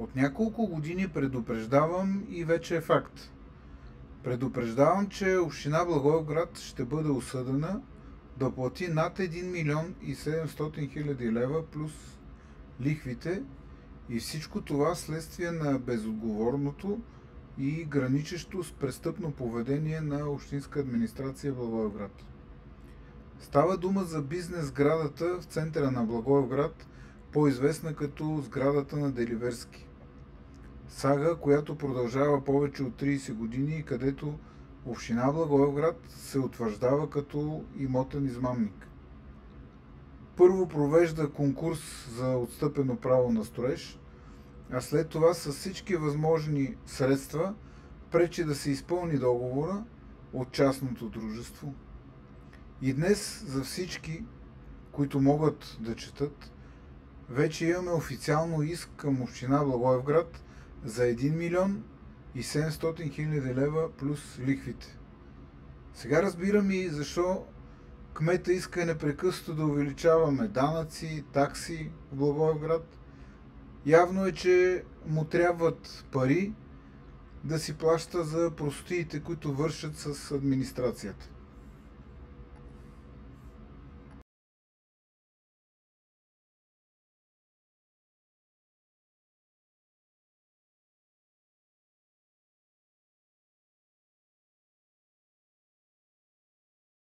От няколко години предупреждавам и вече е факт. Предупреждавам, че община Благоевград ще бъде осъдена да плати над 1 милион и 700 хиляди лева плюс лихвите, и всичко това следствие на безотговорното и граничещо с престъпно поведение на общинска администрация в Благоевград. Става дума за бизнес сградата в центъра на Благоевград, по-известна като сградата на Деливерски. Сага, която продължава повече от 30 години и където община Благоевград се утвърждава като имотен измамник. Първо провежда конкурс за отстъпено право на строеж, а след това с всички възможни средства пречи да се изпълни договора от частното дружество. И днес за всички, които могат да четат, вече имаме официално иск към община Благоевград за 1 милион и 700 хиляди лева плюс лихвите. Сега разбирам и защо кмета иска непрекъснато да увеличаваме данъци, такси в Благоевград. Явно е, че му трябват пари да си плаща за простиите, които вършат с администрацията.